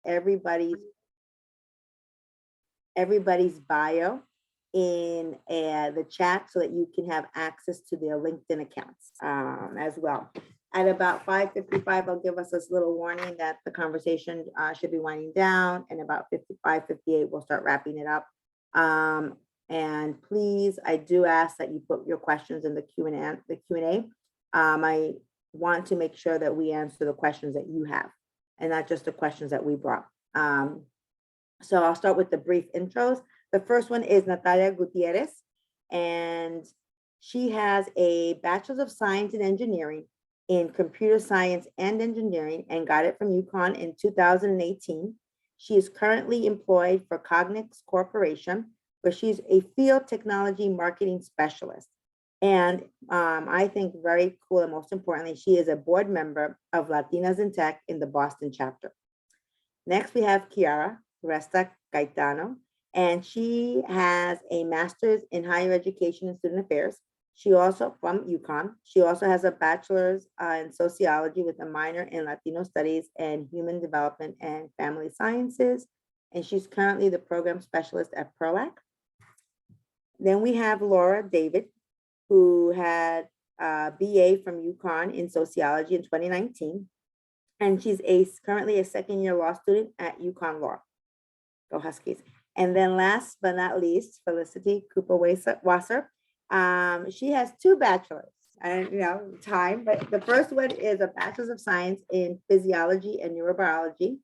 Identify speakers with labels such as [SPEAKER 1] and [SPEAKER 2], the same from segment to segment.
[SPEAKER 1] everybody's bio in the chat so that you can have access to their LinkedIn accounts as well. At about 5:55, I'll give us this little warning that the conversation should be winding down, and about 55, 58, we'll start wrapping it up. And please, I do ask that you put your questions in the Q&A. I want to make sure that we answer the questions that you have and not just the questions that we brought. So I'll start with the brief intros. The first one is Natalia Gutierrez, and she has a Bachelor's of Science in Engineering in Computer Science and Engineering and got it from UConn in 2018. She is currently employed for Cognex Corporation, where she's a field technology marketing specialist. And I think very cool, and most importantly, she is a board member of Latinas in Tech in the Boston chapter. Next, we have Kiara, Ruesta-Cayetano, and she has a master's in higher education and student affairs. She also, from UConn, she also has a bachelor's in sociology with a minor in Latino studies and human development and family sciences. And she's currently the program specialist at PROAC. Then we have Laura David, who had a BA from UConn in sociology in 2019. And she's currently a second-year law student at UConn Law. Go Huskies. And then last but not least, Felicita Kuperwasser. She has two bachelors, and time, but the first one is a Bachelor's of Science in Physiology and Neurobiology.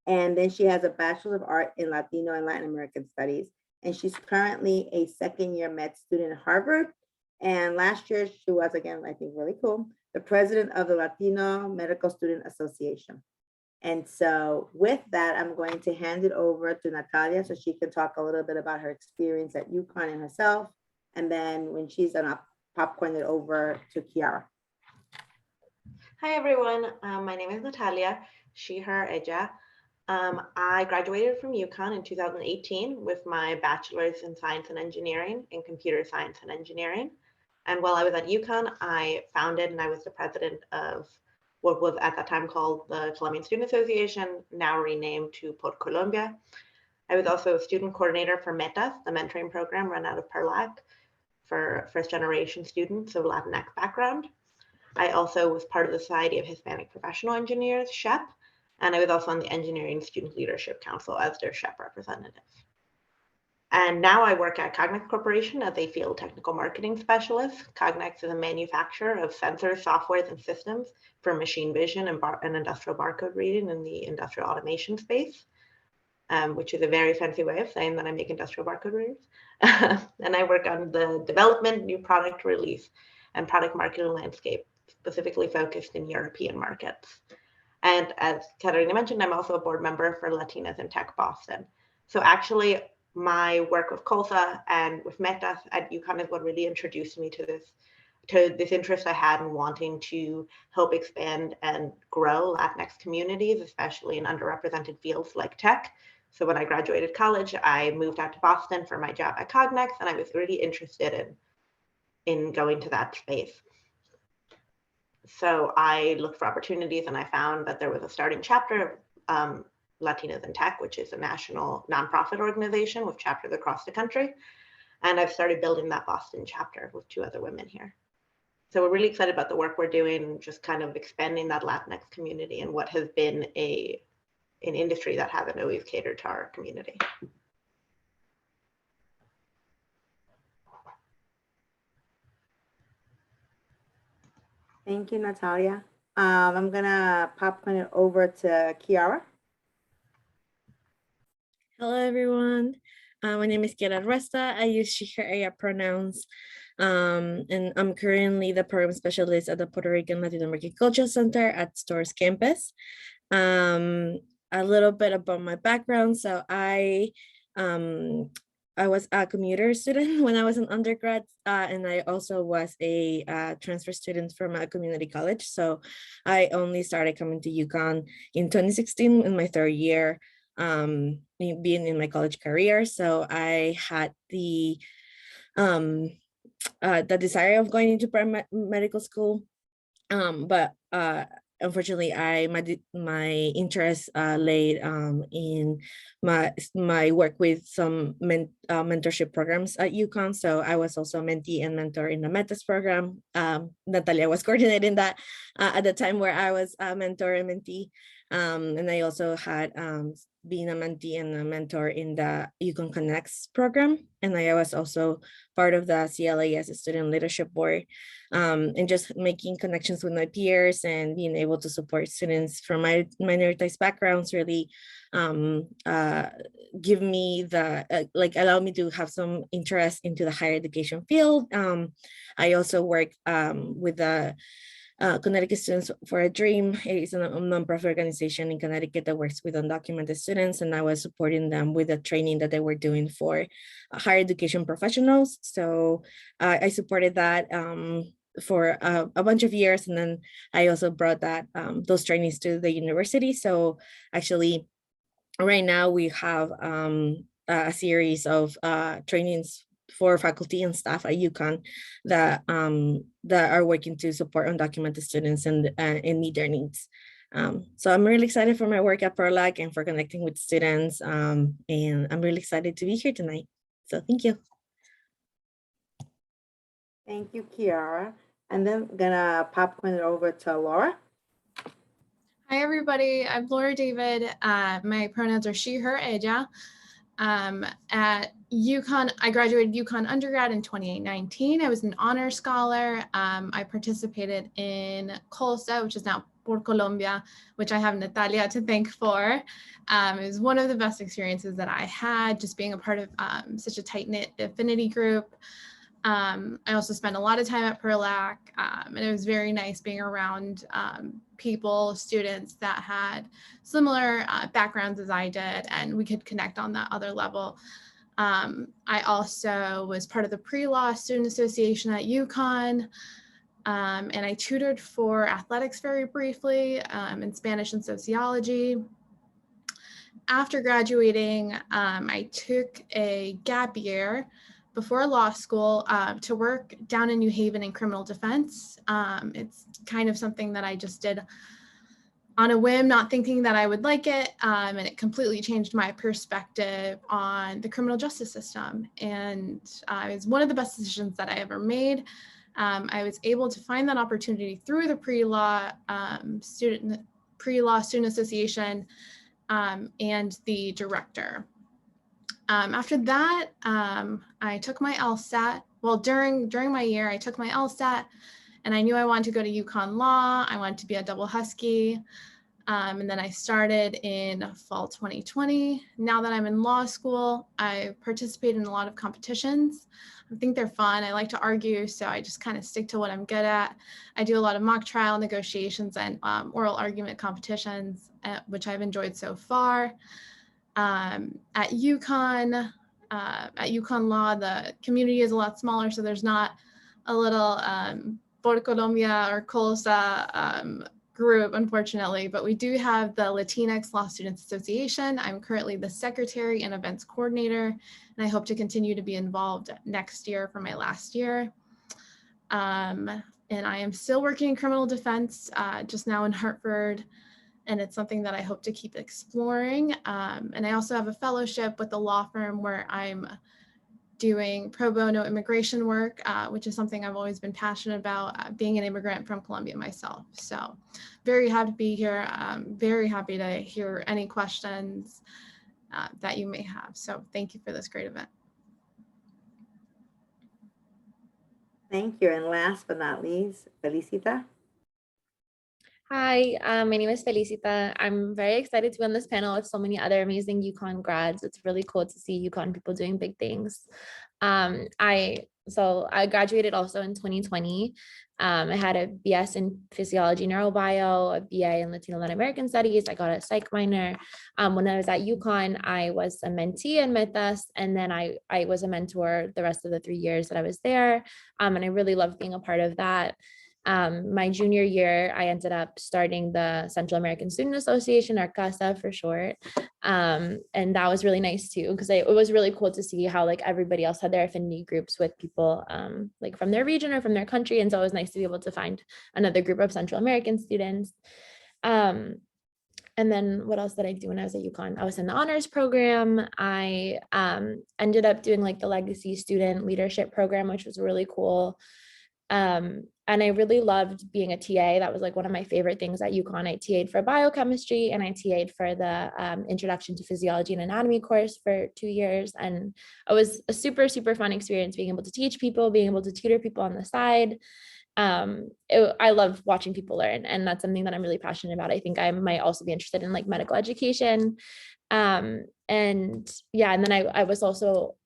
[SPEAKER 1] And then she has a Bachelor of Art in Latino and Latin American Studies. And she's currently a second-year med student at Harvard. And last year she was, again, I think really cool, the president of the Latino Medical Student Association. And so with that, I'm going to hand it over to Natalia so she can talk a little bit about her experience at UConn and herself. And then when she's done, I'll popcorn it over to Kiara.
[SPEAKER 2] Hi, everyone. My name is Natalia, she, her, ella. I graduated from UConn in 2018 with my bachelor's in science and engineering in computer science and engineering. And while I was at UConn, I founded and I was the president of what was at that time called the Colombian Student Association, now renamed to Pod Colombia. I was also a student coordinator for METAS, the mentoring program run out of PROAC for first-generation students of Latinx background. I also was part of the Society of Hispanic Professional Engineers, SHEP, and I was also on the Engineering Student Leadership Council as their SHEP representative. And now I work at Cognex Corporation as a field technical marketing specialist. Cognex is a manufacturer of sensors, softwares, and systems for machine vision and industrial barcode reading in the industrial automation space, which is a very fancy way of saying that I make industrial barcode readers. And I work on the development, new product release, and product marketing landscape, specifically focused in European markets. And as Catherina mentioned, I'm also a board member for Latinas in Tech Boston. So actually, my work with COLSA and with METAS at UConn is what really introduced me to this interest I had in wanting to help expand and grow Latinx communities, especially in underrepresented fields like tech. So when I graduated college, I moved out to Boston for my job at Cognex, and I was really interested in going to that space. So I looked for opportunities, and I found that there was a starting chapter of Latinas in Tech, which is a national nonprofit organization with chapters across the country. And I've started building that Boston chapter with 2 other women here. So we're really excited about the work we're doing, just kind of expanding that Latinx community and what has been an industry that hasn't always catered to our community.
[SPEAKER 1] Thank you, Natalia. I'm gonna popcorn it over to Kiara.
[SPEAKER 3] Hello, everyone. My name is Kiara Ruesta. I use she, her, ella pronouns. And I'm currently the program specialist at the Puerto Rican Latino American Cultural Center at STORES campus. A little bit about my background. So I was a commuter student when I was an undergrad, and I also was a transfer student from a community college. So I only started coming to UConn in 2016 in my 3rd year, being in my college career. So I had the desire of going into medical school, but unfortunately, my interest laid in my work with some mentorship programs at UConn. So I was also a mentee and mentor in the Metas program. Natalia was coordinating that at the time where I was a mentor and mentee. And I also had been a mentee and a mentor in the UConn Connects program. And I was also part of the CLAS Student Leadership Board, and just making connections with my peers and being able to support students from my minoritized backgrounds really give me the, allow me to have some interest into the higher education field. I also work with the Connecticut Students for a Dream. It is a nonprofit organization in Connecticut that works with undocumented students, and I was supporting them with the training that they were doing for higher education professionals. So I supported that for a bunch of years, and then I also brought that those trainings to the university. So actually, right now we have a series of trainings for faculty and staff at UConn that are working to support undocumented students and meet their needs. So I'm really excited for my work at PERLAC and for connecting with students. And I'm really excited to be here tonight. So thank you.
[SPEAKER 1] Thank you, Kiara. And then gonna popcorn it over to Laura.
[SPEAKER 4] Hi, everybody. I'm Laura David. My pronouns are she, her, ella. At UConn, I graduated UConn undergrad in 2019. I was an honor scholar. I participated in COLSA, which is now Por Colombia, which I have Natalia to thank for. It was one of the best experiences that I had, just being a part of such a tight-knit affinity group. I also spent a lot of time at PERLAC, and it was very nice being around people, students that had similar backgrounds as I did, and we could connect on that other level. I also was part of the Pre-Law Student Association at UConn, and I tutored for athletics very briefly in Spanish and sociology. After graduating, I took a gap year before law school to work down in New Haven in criminal defense. It's kind of something that I just did on a whim, not thinking that I would like it. And it completely changed my perspective on the criminal justice system. And it was one of the best decisions that I ever made. I was able to find that opportunity through the Pre-Law Student Association and the director. After that, I took my LSAT. Well, during my year, I took my LSAT, and I knew I wanted to go to UConn Law. I wanted to be a double Husky. And then I started in fall 2020. Now that I'm in law school, I participate in a lot of competitions. I think they're fun. I like to argue, so I just kind of stick to what I'm good at. I do a lot of mock trial negotiations and oral argument competitions, which I've enjoyed so far. At UConn Law, the community is a lot smaller, so there's not a little Por Colombia or COLSA group, unfortunately, but we do have the Latinx Law Students Association. I'm currently the secretary and events coordinator, and I hope to continue to be involved next year for my last year. And I am still working in criminal defense, just now in Hartford, and it's something that I hope to keep exploring. And I also have a fellowship with a law firm where I'm doing pro bono immigration work, which is something I've always been passionate about, being an immigrant from Colombia myself. So very happy to be here. Very happy to hear any questions that you may have. So thank you for this great event.
[SPEAKER 1] Thank you. And last but not least, Felicita.
[SPEAKER 5] Hi, my name is Felicita. I'm very excited to be on this panel with so many other amazing UConn grads. It's really cool to see UConn people doing big things. I graduated also in 2020. I had a BS in physiology neurobio, a BA in Latino Latin American studies. I got a psych minor. When I was at UConn, I was a mentee in Metas, and then I was a mentor the rest of the 3 years that I was there. And I really loved being a part of that. My junior year, I ended up starting the Central American Student Association, or CASA for short. And that was really nice too, because it was really cool to see how like everybody else had their affinity groups with people like from their region or from their country. And so it was nice to be able to find another group of Central American students. And then what else did I do when I was at UConn? I was in the honors program. I ended up doing like the legacy student leadership program, which was really cool. And I really loved being a TA. That was like one of my favorite things at UConn. I TA'd for biochemistry and I TA'd for the Introduction to Physiology and Anatomy course for 2 years. And it was a super, super fun experience being able to teach people, being able to tutor people on the side. I love watching people learn, and that's something that I'm really passionate about. I think I might also be interested in like medical education. And yeah, and then I was also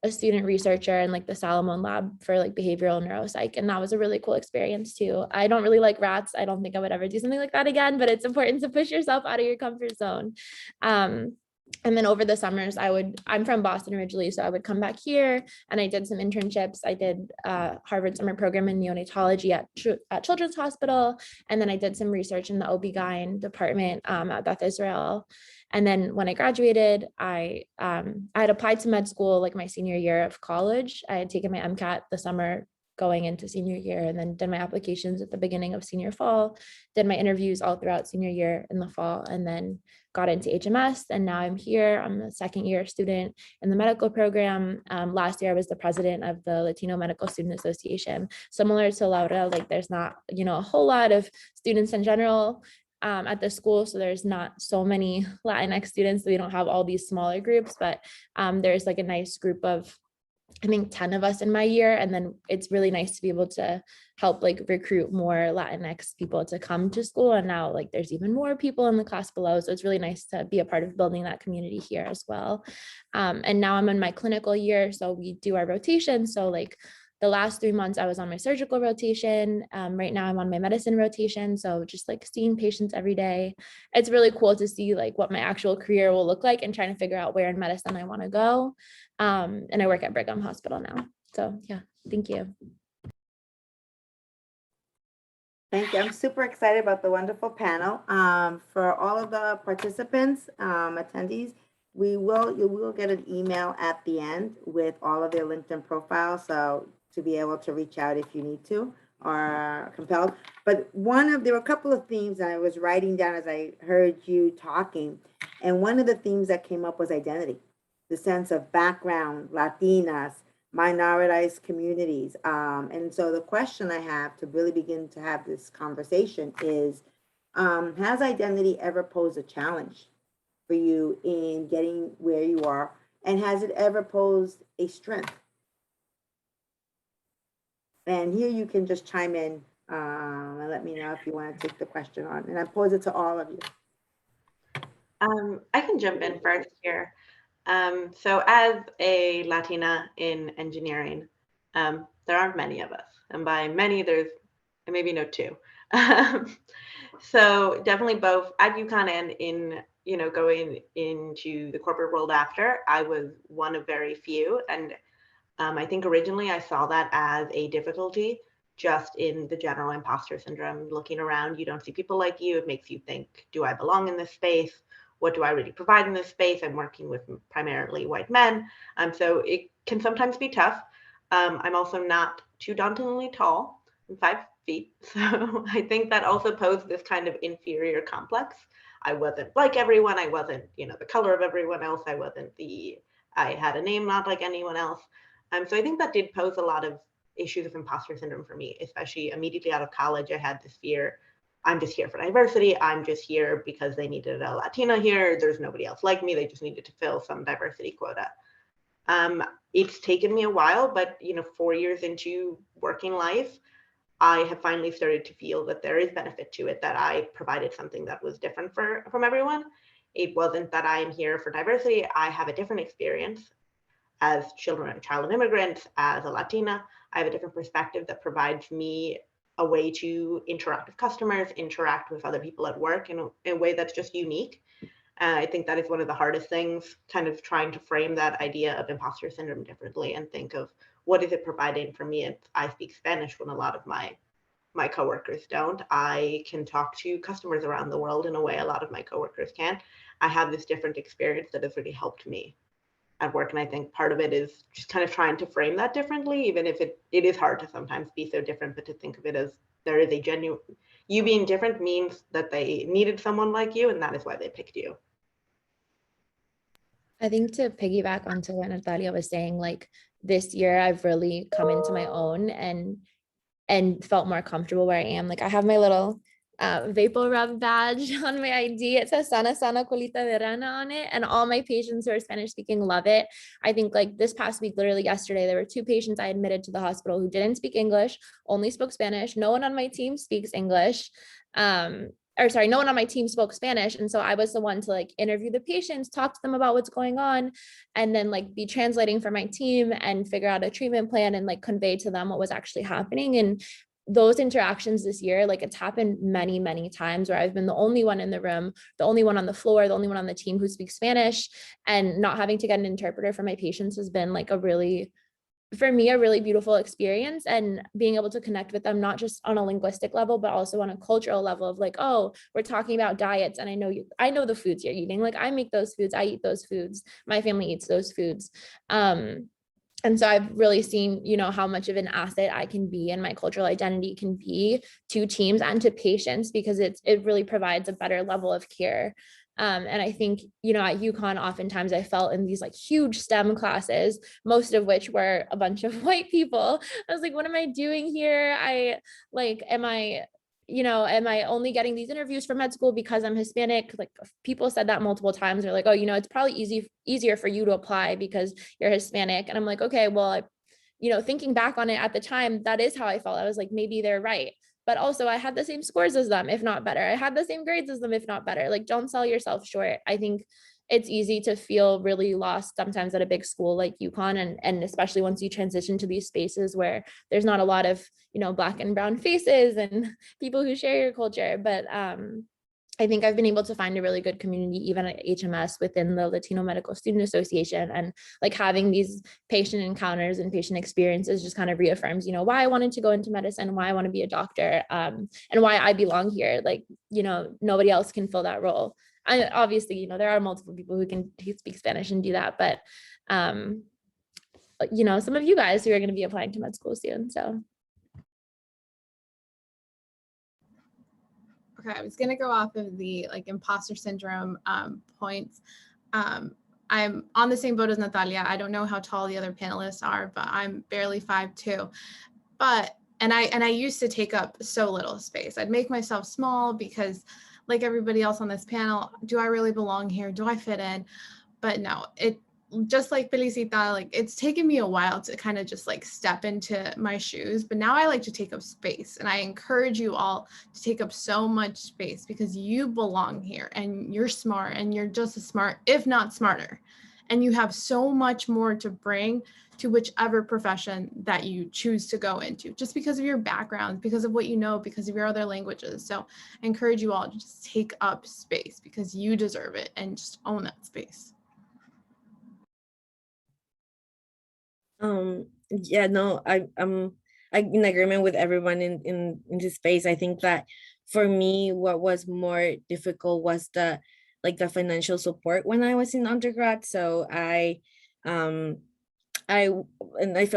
[SPEAKER 5] a student researcher in like the Salomon lab for like behavioral neuropsych. And that was a really cool experience too. I don't really like rats. I don't think I would ever do something like that again, but it's important to push yourself out of your comfort zone. And then over the summers, I'm from Boston originally, so I would come back here and I did some internships. I did Harvard summer program in neonatology at Children's Hospital. And then I did some research in the OB-GYN department at Beth Israel. And then when I graduated, I had applied to med school like my senior year of college. I had taken my MCAT the summer going into senior year, and then did my applications at the beginning of senior fall, did my interviews all throughout senior year in the fall, and then got into HMS. And now I'm here. I'm a second year student in the medical program. Last year I was the president of the Latino Medical Student Association. Similar to Laura, like there's not, a whole lot of students in general at the school. So there's not so many Latinx students. So we don't have all these smaller groups, but there's like a nice group of, I think 10 of us in my year. And then it's really nice to be able to help like recruit more Latinx people to come to school. And now like there's even more people in the class below. So it's really nice to be a part of building that community here as well. And now I'm in my clinical year. So we do our rotation. So like the last 3 months I was on my surgical rotation. Right now I'm on my medicine rotation. So just like seeing patients every day. It's really cool to see like what my actual career will look like and trying to figure out where in medicine I want to go. And I work at Brigham Hospital now. So yeah, thank you.
[SPEAKER 1] Thank you. I'm super excited about the wonderful panel. For all of the participants, attendees, you will get an email at the end with all of their LinkedIn profiles. So to be able to reach out if you need to or are compelled. But there were a couple of themes that I was writing down as I heard you talking. And one of the themes that came up was identity, the sense of background, Latinas, minoritized communities. And so the question I have to really begin to have this conversation is, has identity ever posed a challenge for you in getting where you are? And has it ever posed a strength? And here you can just chime in and let me know if you want to take the question on. And I pose it to all of you.
[SPEAKER 2] I can jump in first here. So as a Latina in engineering, there aren't many of us. And by many, there's maybe no two. So definitely both at UConn and in, going into the corporate world after, I was one of very few. And I think originally I saw that as a difficulty just in the general imposter syndrome. Looking around, you don't see people like you. It makes you think, do I belong in this space? What do I really provide in this space? I'm working with primarily white men. So it can sometimes be tough. I'm also not too dauntingly tall. I'm 5 feet. So I think that also posed this kind of inferior complex. I wasn't like everyone. I wasn't, the color of everyone else. I had a name not like anyone else. So I think that did pose a lot of issues of imposter syndrome for me, especially immediately out of college. I had this fear, I'm just here for diversity. I'm just here because they needed a Latina here. There's nobody else like me. They just needed to fill some diversity quota. It's taken me a while, but 4 years into working life, I have finally started to feel that there is benefit to it, that I provided something that was different from everyone. It wasn't that I am here for diversity. I have a different experience. As child of immigrants, as a Latina, I have a different perspective that provides me a way to interact with customers, interact with other people at work in a way that's just unique. I think that is one of the hardest things, kind of trying to frame that idea of imposter syndrome differently and think of what is it providing for me if I speak Spanish when a lot of my coworkers don't. I can talk to customers around the world in a way a lot of my coworkers can't. I have this different experience that has really helped me at work. And I think part of it is just kind of trying to frame that differently, even if it is hard to sometimes be so different, but to think of it as there is a genuine, you being different means that they needed someone like you, and that is why they picked you.
[SPEAKER 5] I think to piggyback onto what Natalia was saying, like this year I've really come into my own and felt more comfortable where I am. Like I have my little vapor rub badge on my ID. It says Sana Sana Colita de Rana on it. And all my patients who are Spanish speaking love it. I think like this past week, literally yesterday, there were 2 patients I admitted to the hospital who didn't speak English, only spoke Spanish. No one on my team speaks English. No one on my team spoke Spanish. And so I was the one to like interview the patients, talk to them about what's going on, and then like be translating for my team and figure out a treatment plan and like convey to them what was actually happening. And those interactions this year, like it's happened many, many times where I've been the only one in the room, the only one on the floor, the only one on the team who speaks Spanish, and not having to get an interpreter for my patients has been like for me, a really beautiful experience, and being able to connect with them, not just on a linguistic level, but also on a cultural level of like, oh, we're talking about diets. And I know the foods you're eating. Like I make those foods, I eat those foods. My family eats those foods. And so I've really seen, how much of an asset I can be and my cultural identity can be to teams and to patients, because it really provides a better level of care. And I think, at UConn, oftentimes I felt in these like huge STEM classes, most of which were a bunch of white people. I was like, what am I doing here? Am I only getting these interviews for med school because I'm Hispanic? Like people said that multiple times. They're like, oh, it's probably easier for you to apply because you're Hispanic. And I'm like, okay, well, thinking back on it at the time, that is how I felt. I was like, maybe they're right. But also I had the same scores as them, if not better. I had the same grades as them, if not better. Like, don't sell yourself short. I think it's easy to feel really lost sometimes at a big school like UConn, and especially once you transition to these spaces where there's not a lot of, Black and brown faces and people who share your culture. But I think I've been able to find a really good community, even at HMS, within the Latino Medical Student Association, and like having these patient encounters and patient experiences just kind of reaffirms, why I wanted to go into medicine, why I want to be a doctor, and why I belong here. Like, nobody else can fill that role. Obviously, there are multiple people who speak Spanish and do that, but some of you guys who are going to be applying to med school soon. So.
[SPEAKER 4] Okay, I was gonna go off of the like imposter syndrome points. I'm on the same boat as Natalia. I don't know how tall the other panelists are, but I'm barely 5'2". And I used to take up so little space. I'd make myself small because, like everybody else on this panel, do I really belong here? Do I fit in? But no, just like Felicita, like it's taken me a while to kind of just like step into my shoes, but now I like to take up space, and I encourage you all to take up so much space because you belong here and you're smart, and you're just as smart, if not smarter, and you have so much more to bring to whichever profession that you choose to go into, just because of your background, because of what you know, because of your other languages. So I encourage you all to just take up space because you deserve it, and just own that space.
[SPEAKER 3] Yeah, no, I'm in agreement with everyone in this space. I think that for me, what was more difficult was the financial support when I was in undergrad. So I feel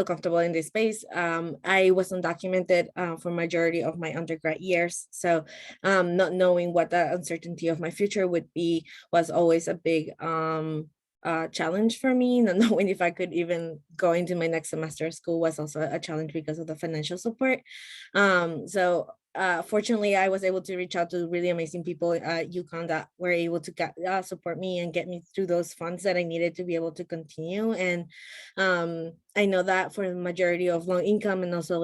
[SPEAKER 3] comfortable in this space. I was undocumented for majority of my undergrad years. So not knowing what the uncertainty of my future would be was always a big challenge for me. Not knowing if I could even go into my next semester of school was also a challenge because of the financial support. Fortunately, I was able to reach out to really amazing people at UConn that were able to support me and get me through those funds that I needed to be able to continue. And I know that for the majority of low income and also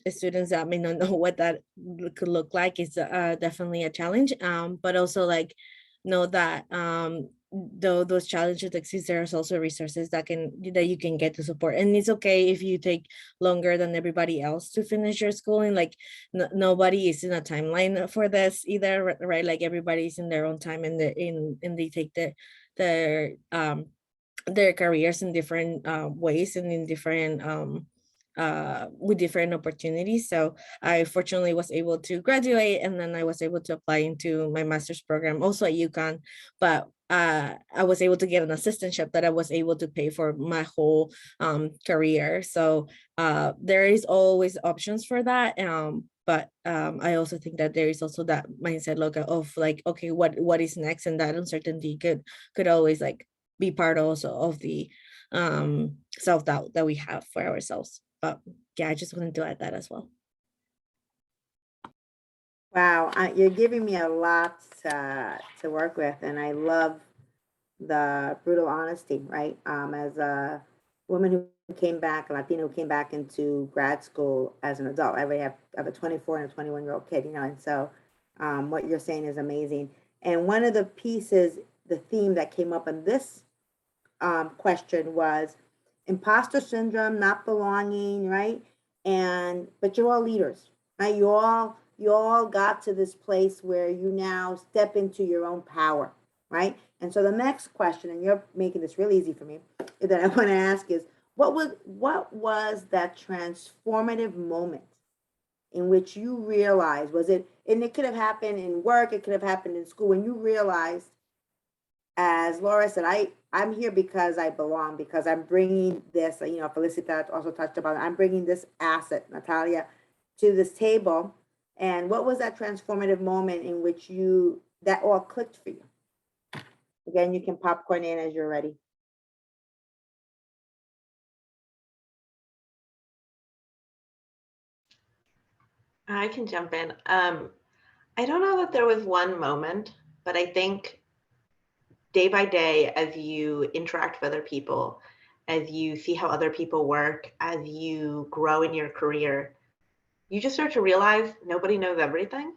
[SPEAKER 3] students that may not know what that could look like, is definitely a challenge. But also know that though those challenges exist, there's also resources that you can get to support. And it's okay if you take longer than everybody else to finish your schooling. Nobody is in a timeline for this either, right? Like everybody's in their own time, and they take their careers in different ways and in different with different opportunities. So I fortunately was able to graduate, and then I was able to apply into my master's program also at UConn, but I was able to get an assistantship that I was able to pay for my whole career. So there is always options for that. But I also think that there is also that mindset look of like, okay, what is next, and that uncertainty could always like be part also of the self-doubt that we have for ourselves. But yeah, I just wanted to add that as well.
[SPEAKER 1] Wow, you're giving me a lot to work with, and I love the brutal honesty, right? As a woman who came back, a Latina who came back into grad school as an adult, I have a 24 and a 21-year-old kid, you know, and so what you're saying is amazing. And one of the pieces, the theme that came up in this question was imposter syndrome, not belonging, right? But you're all leaders, right? You all got to this place where you now step into your own power, right? And so the next question, and you're making this really easy for me, that I want to ask is, what was that transformative moment in which you realized, was it, and it could have happened in work, it could have happened in school, when you realized, as Laura said, I'm here because I belong, because I'm bringing this, you know, Felicita also touched about it, I'm bringing this asset, Natalia, to this table. And what was that transformative moment in which that all clicked for you? Again, you can popcorn in as you're ready.
[SPEAKER 2] I can jump in. I don't know that there was one moment, but I think day by day, as you interact with other people, as you see how other people work, as you grow in your career, you just start to realize nobody knows everything.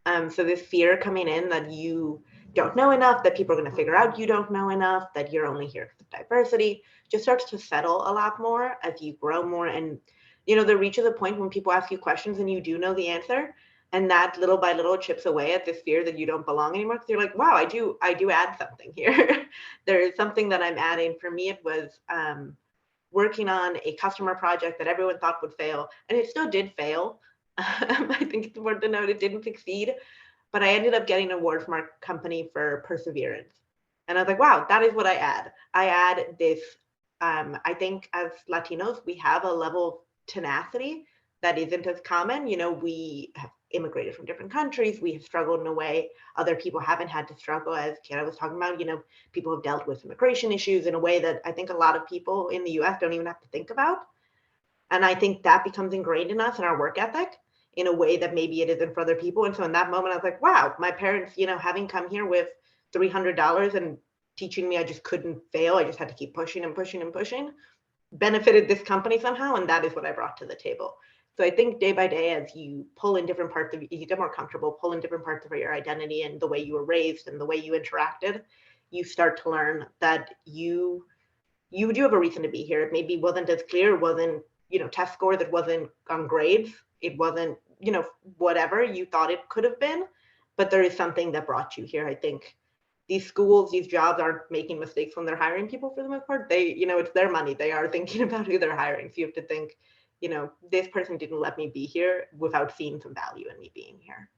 [SPEAKER 2] So this fear coming in that you don't know enough, that people are going to figure out you don't know enough, that you're only here for diversity, just starts to settle a lot more as you grow more. And, you know, there reaches a point when people ask you questions and you do know the answer. And that little by little chips away at this fear that you don't belong anymore. Because you're like, wow, I do add something here. There is something that I'm adding. For me, it was working on a customer project that everyone thought would fail. And it still did fail. I think it's important to note it didn't succeed, but I ended up getting an award from our company for perseverance. And I was like, wow, that is what I add. I add this, I think as Latinos, we have a level of tenacity that isn't as common. You know, we have immigrated from different countries. We have struggled in a way other people haven't had to struggle, as Kiara was talking about. You know, people have dealt with immigration issues in a way that I think a lot of people in the US don't even have to think about. And I think that becomes ingrained in us and our work ethic in a way that maybe it isn't for other people. And so in that moment, I was like, wow, my parents, you know, having come here with $300 and teaching me I just couldn't fail, I just had to keep pushing and pushing and pushing, benefited this company somehow. And that is what I brought to the table. So I think day by day, as you pull in different parts of, you get more comfortable, pull in different parts of your identity and the way you were raised and the way you interacted, you start to learn that you do have a reason to be here. It maybe wasn't as clear, wasn't, you know, test score, that wasn't on grades, it wasn't, you know, whatever you thought it could have been, but there is something that brought you here. I think these schools, these jobs aren't making mistakes when they're hiring people for the most part. They, you know, it's their money. They are thinking about who they're hiring. So you have to think, you know, this person didn't let me be here without seeing some value in me being here.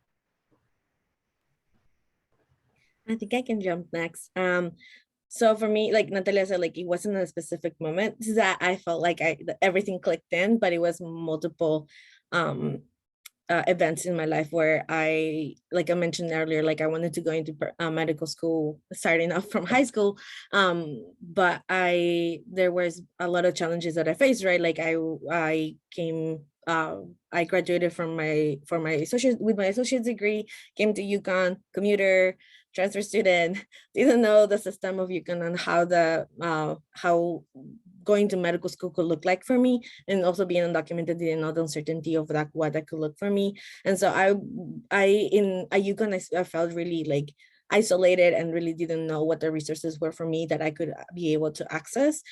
[SPEAKER 3] I think I can jump next. So for me, like Natalia said, like it wasn't a specific moment that I felt like everything clicked in, but it was multiple events in my life where like I mentioned earlier, like I wanted to go into medical school starting off from high school, but there was a lot of challenges that I faced, right? Like I graduated from my associate's degree, came to UConn, commuter, transfer student, didn't know the system of UConn and how going to medical school could look like for me, and also being undocumented, didn't know the uncertainty of that, what that could look for me. And so at UConn, I felt really like isolated and really didn't know what the resources were for me that I could be able to access.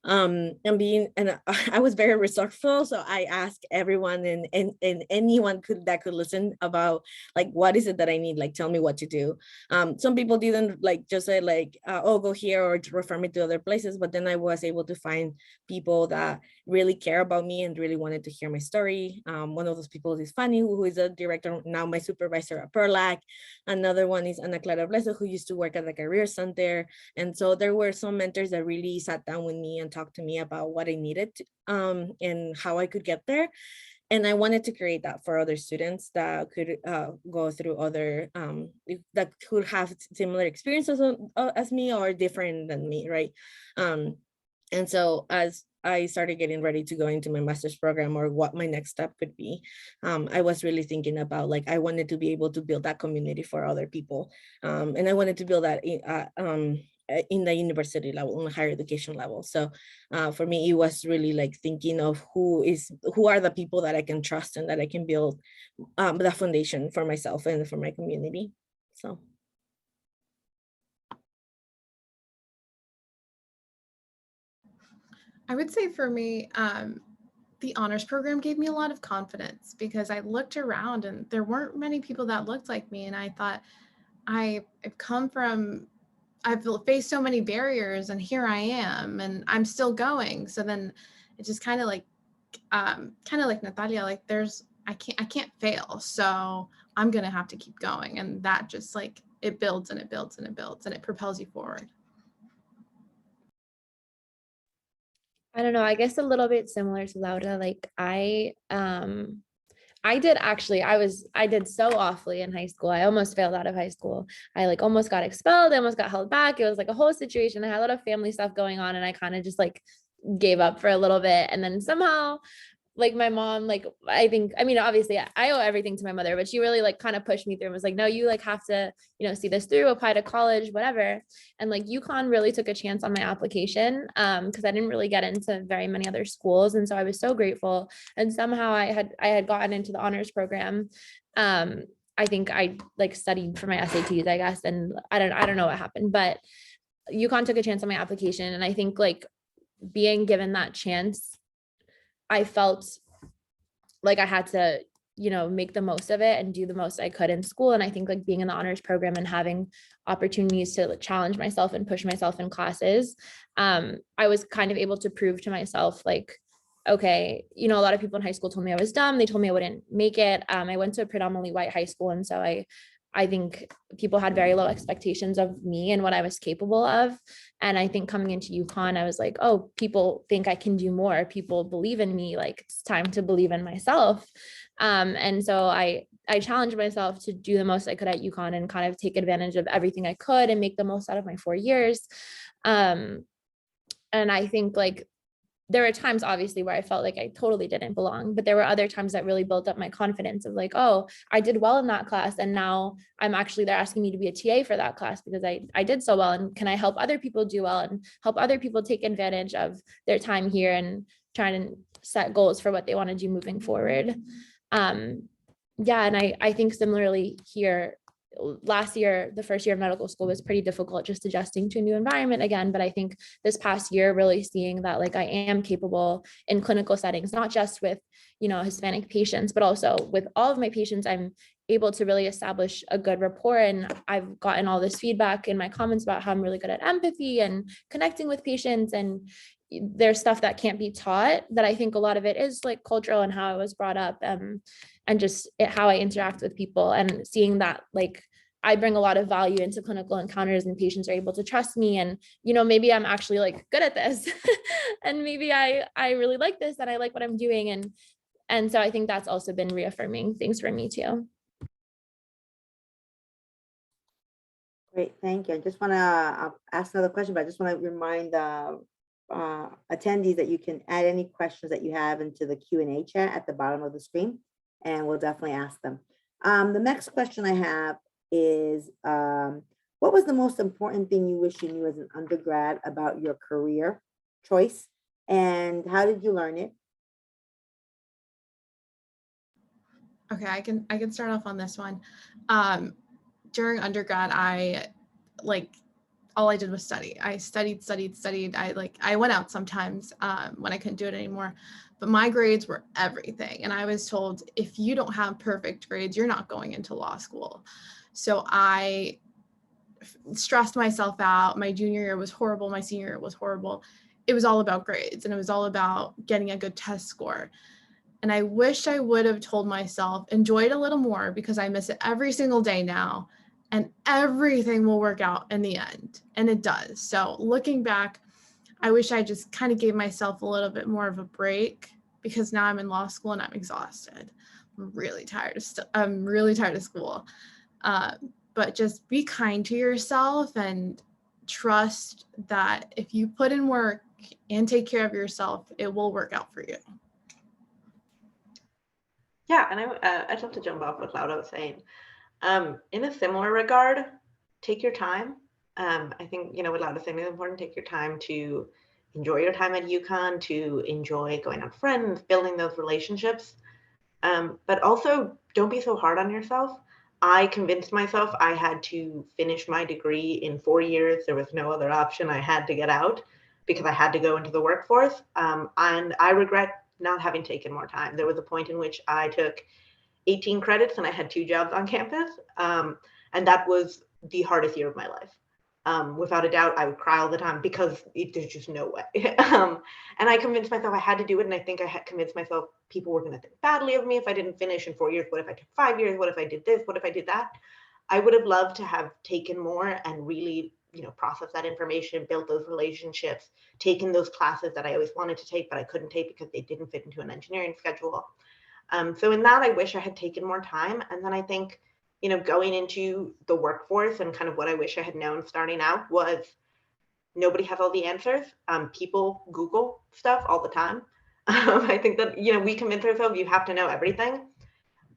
[SPEAKER 3] And I was very resourceful, so I asked everyone and anyone that could listen about like, what is it that I need, like tell me what to do. Some people didn't like just say like, oh, go here or refer me to other places, but then I was able to find people that really care about me and really wanted to hear my story. One of those people is Fanny, who is a director, now my supervisor at PERLAC. Another one is Ana Clara Bleso, who used to work at the Career Center. And so there were some mentors that really sat down with me and talked to me about what I needed and how I could get there. And I wanted to create that for other students that could go through other, that could have similar experiences as me or different than me, right? And so as I started getting ready to go into my master's program or what my next step could be, I was really thinking about like, I wanted to be able to build that community for other people. And I wanted to build that in the university level, on the higher education level. So for me, it was really like thinking of who are the people that I can trust and that I can build the foundation for myself and for my community. So.
[SPEAKER 4] I would say for me, the honors program gave me a lot of confidence because I looked around and there weren't many people that looked like me. And I thought, I've faced so many barriers and here I am and I'm still going. So then it just kind of like Natalia, like I can't fail. So I'm going to have to keep going. And that just like, it builds and it builds and it builds and it propels you forward.
[SPEAKER 5] I don't know, I guess a little bit similar to Laura. Like I did so awfully in high school. I almost failed out of high school. I like almost got expelled. I almost got held back. It was like a whole situation. I had a lot of family stuff going on and I kind of just like gave up for a little bit. And then somehow like my mom, like, I mean, obviously I owe everything to my mother, but she really like kind of pushed me through and was like, no, you like have to, see this through, apply to college, whatever. And like UConn really took a chance on my application because I didn't really get into very many other schools. And so I was so grateful. And somehow I had gotten into the honors program. I think I like studied for my SATs, I guess. And I don't know what happened, but UConn took a chance on my application. And I think like being given that chance, I felt like I had to, make the most of it and do the most I could in school. And I think like being in the honors program and having opportunities to like, challenge myself and push myself in classes, I was kind of able to prove to myself like, okay, a lot of people in high school told me I was dumb. They told me I wouldn't make it. I went to a predominantly white high school. And so I think people had very low expectations of me and what I was capable of. And I think coming into UConn, I was like, oh, people think I can do more. People believe in me. Like it's time to believe in myself. And so I challenged myself to do the most I could at UConn and kind of take advantage of everything I could and make the most out of my 4 years. And I think like there were times obviously where I felt like I totally didn't belong, but there were other times that really built up my confidence of like, oh, I did well in that class. And now they're asking me to be a TA for that class because I did so well. And can I help other people do well and help other people take advantage of their time here and try to set goals for what they want to do moving forward. Yeah. And I think similarly here, last year, the first year of medical school was pretty difficult just adjusting to a new environment again. But I think this past year, really seeing that like I am capable in clinical settings, not just with, Hispanic patients, but also with all of my patients, I'm able to really establish a good rapport. And I've gotten all this feedback in my comments about how I'm really good at empathy and connecting with patients. And there's stuff that can't be taught that I think a lot of it is like cultural and how I was brought up. And just how I interact with people and seeing that like I bring a lot of value into clinical encounters and patients are able to trust me. And, maybe I'm actually like good at this and maybe I really like this and I like what I'm doing. And so I think that's also been reaffirming things for me too.
[SPEAKER 1] Great, thank you. I just want to ask another question, but I just want to remind attendees that you can add any questions that you have into the Q&A chat at the bottom of the screen, and we'll definitely ask them. The next question I have is, what was the most important thing you wish you knew as an undergrad about your career choice, and how did you learn it?
[SPEAKER 4] Okay, I can start off on this one. During undergrad, all I did was study. I studied. I went out sometimes when I couldn't do it anymore, but my grades were everything. And I was told, if you don't have perfect grades, you're not going into law school. So I stressed myself out. My junior year was horrible. My senior year was horrible. It was all about grades and it was all about getting a good test score. And I wish I would have told myself, enjoy it a little more because I miss it every single day now. And everything will work out in the end. And it does. So looking back, I wish I just kind of gave myself a little bit more of a break because now I'm in law school and I'm exhausted. I'm really tired of school. But just be kind to yourself and trust that if you put in work and take care of yourself, it will work out for you.
[SPEAKER 2] Yeah, and I'd love to jump off what Laura was saying. In a similar regard, take your time. I think, what Laura was saying is important. Take your time to enjoy your time at UConn, to enjoy going out with friends, building those relationships. But also don't be so hard on yourself. I convinced myself I had to finish my degree in 4 years. There was no other option. I had to get out because I had to go into the workforce. And I regret not having taken more time. There was a point in which I took 18 credits and I had 2 jobs on campus. And that was the hardest year of my life. Without a doubt, I would cry all the time because there's just no way. And I convinced myself I had to do it. And I think I had convinced myself people were going to think badly of me if I didn't finish in 4 years. What if I took 5 years? What if I did this? What if I did that? I would have loved to have taken more and really, process that information, built those relationships, taken those classes that I always wanted to take, but I couldn't take because they didn't fit into an engineering schedule. So in that, I wish I had taken more time. And then I think, going into the workforce and kind of what I wish I had known starting out was nobody has all the answers. People Google stuff all the time. I think that, we convince ourselves you have to know everything.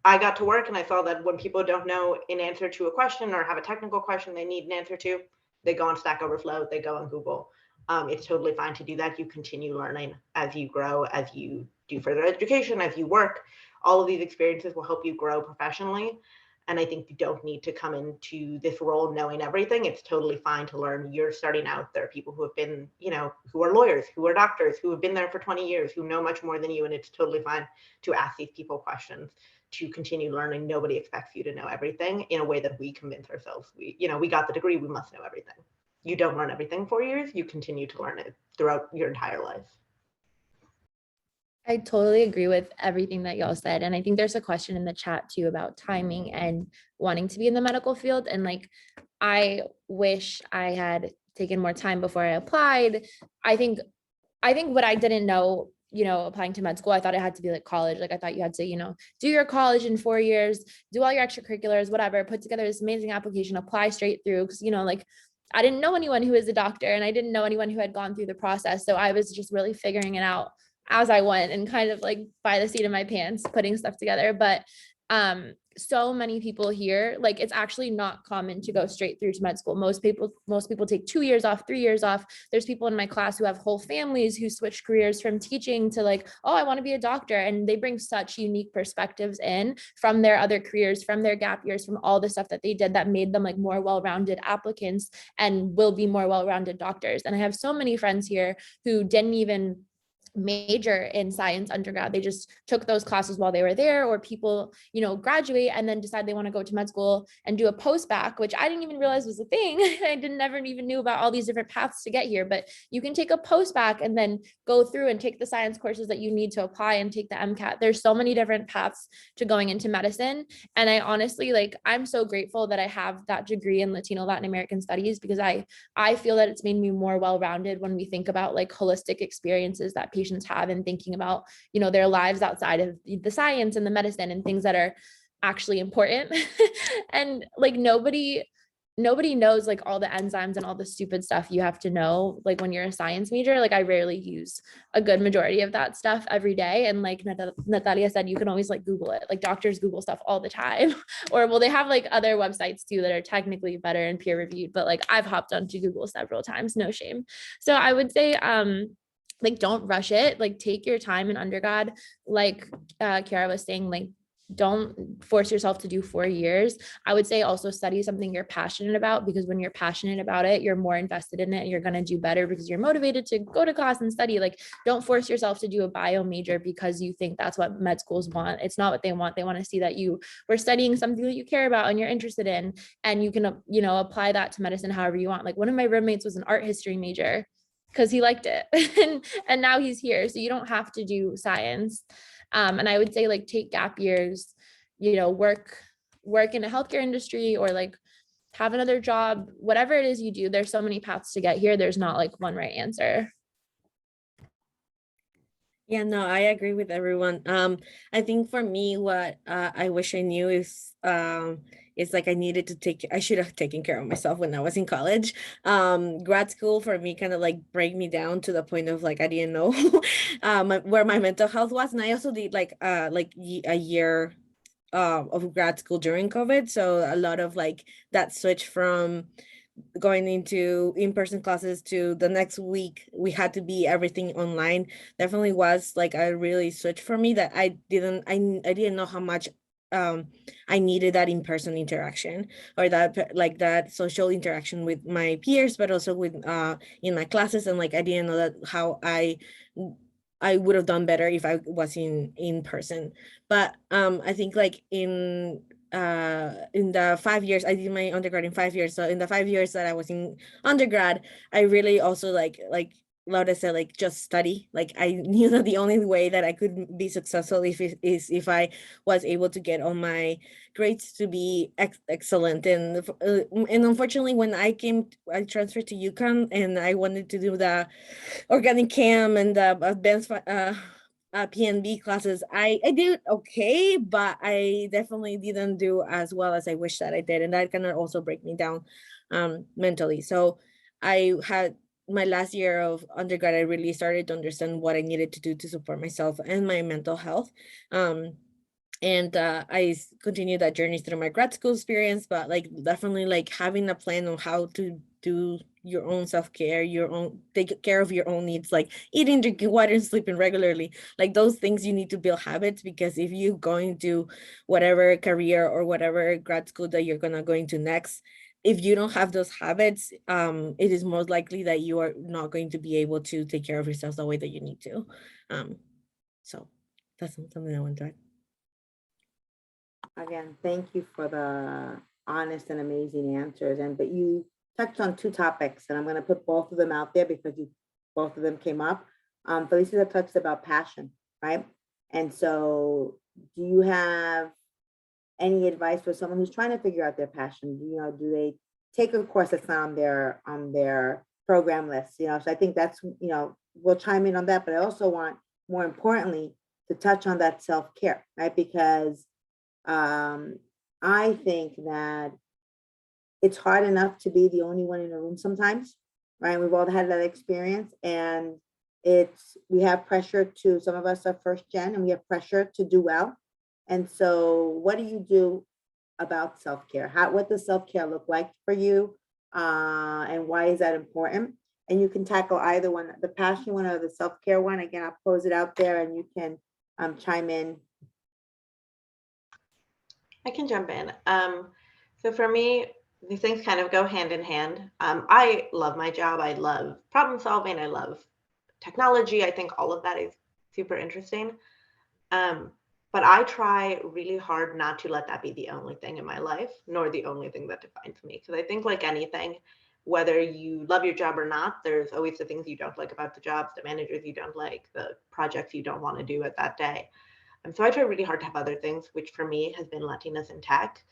[SPEAKER 2] I got to work and I saw that when people don't know an answer to a question or have a technical question they need an answer to, they go on Stack Overflow, they go on Google. It's totally fine to do that. You continue learning as you grow, as you do further education, as you work. All of these experiences will help you grow professionally. And I think you don't need to come into this role knowing everything. It's totally fine to learn. You're starting out. There are people who have been, who are lawyers, who are doctors, who have been there for 20 years, who know much more than you. And it's totally fine to ask these people questions, to continue learning. Nobody expects you to know everything in a way that we convince ourselves. We got the degree, we must know everything. You don't learn everything in 4 years. You continue to learn it throughout your entire life.
[SPEAKER 5] I totally agree with everything that y'all said. And I think there's a question in the chat too about timing and wanting to be in the medical field. And I wish I had taken more time before I applied. I think what I didn't know, applying to med school, I thought it had to be like college. I thought you had to, do your college in 4 years, do all your extracurriculars, whatever, put together this amazing application, apply straight through. Cause I didn't know anyone who was a doctor and I didn't know anyone who had gone through the process. So I was just really figuring it out as I went and kind of by the seat of my pants, putting stuff together. But so many people here, it's actually not common to go straight through to med school. Most people take 2 years off, 3 years off. There's people in my class who have whole families who switch careers from teaching to oh, I want to be a doctor. And they bring such unique perspectives in from their other careers, from their gap years, from all the stuff that they did that made them more well-rounded applicants and will be more well-rounded doctors. And I have so many friends here who didn't even major in science undergrad. They just took those classes while they were there, or people, graduate and then decide they want to go to med school and do a post-bac, which I didn't even realize was a thing. I never even knew about all these different paths to get here, but you can take a post-bac and then go through and take the science courses that you need to apply and take the MCAT. There's so many different paths to going into medicine. And I honestly, I'm so grateful that I have that degree in Latin American studies, because I feel that it's made me more well-rounded when we think about holistic experiences that patients have and thinking about, their lives outside of the science and the medicine and things that are actually important. And nobody knows all the enzymes and all the stupid stuff you have to know when you're a science major. I rarely use a good majority of that stuff every day. And Natalia said, you can always Google it. Doctors Google stuff all the time. Or well, they have other websites too that are technically better and peer reviewed, but I've hopped onto Google several times, no shame. So I would say don't rush it. Take your time in undergrad. Kiara was saying, don't force yourself to do 4 years. I would say also study something you're passionate about, because when you're passionate about it, you're more invested in it and you're going to do better because you're motivated to go to class and study. Don't force yourself to do a bio major because you think that's what med schools want. It's not what they want. They want to see that you were studying something that you care about and you're interested in, and you can, apply that to medicine however you want. One of my roommates was an art history major because he liked it and now he's here. So you don't have to do science. And I would say take gap years, work in a healthcare industry, or have another job, whatever it is you do. There's so many paths to get here. There's not one right answer.
[SPEAKER 3] Yeah, no, I agree with everyone. I think for me, what I wish I knew is like I should have taken care of myself when I was in college. Grad school for me kind of like break me down to the point of like I didn't know where my mental health was, and I also did a year of grad school during COVID, so a lot of like that switch from going into in-person classes to the next week we had to be everything online definitely was like a really switch for me that I didn't know how much I needed that in-person interaction or that social interaction with my peers, but also with in my classes. And like I didn't know that how I would have done better if I was in person. But I think like in the 5 years I did my undergrad in 5 years, so in the 5 years that I was in undergrad I really also like Laura said, like just study. Like I knew that the only way that I could be successful is if I was able to get all my grades to be excellent. And unfortunately when I transferred to UConn and I wanted to do the organic chem and the advanced PNB classes, I did okay, but I definitely didn't do as well as I wish that I did, and that kind of also break me down mentally. So I had my last year of undergrad, I really started to understand what I needed to do to support myself and my mental health. And I continued that journey through my grad school experience, but like definitely like having a plan on how to do your own self-care, take care of your own needs, like eating, drinking water, and sleeping regularly. Like those things you need to build habits, because if you go into whatever career or whatever grad school that you're gonna go into next, if you don't have those habits, it is most likely that you are not going to be able to take care of yourself the way that you need to. So that's something I want to add.
[SPEAKER 1] Again, thank you for the honest and amazing answers. But you touched on two topics, and I'm going to put both of them out there because both of them came up. Felicita touched about passion, right? And so, do you have any advice for someone who's trying to figure out their passion? Do they take a course that's not on their program list? So I think that's we'll chime in on that, but I also want, more importantly, to touch on that self-care, right? Because I think that it's hard enough to be the only one in a room sometimes, right? We've all had that experience, and we have pressure to, some of us are first gen, and we have pressure to do well. And so what do you do about self-care? What does self-care look like for you? And why is that important? And you can tackle either one, the passion one or the self-care one. Again, I'll pose it out there and you can chime in.
[SPEAKER 2] I can jump in. So for me, these things kind of go hand in hand. I love my job. I love problem solving. I love technology. I think all of that is super interesting. But I try really hard not to let that be the only thing in my life, nor the only thing that defines me. Because I think like anything, whether you love your job or not, there's always the things you don't like about the jobs, the managers you don't like, the projects you don't want to do at that day. So I try really hard to have other things, which for me has been Latinas in tech.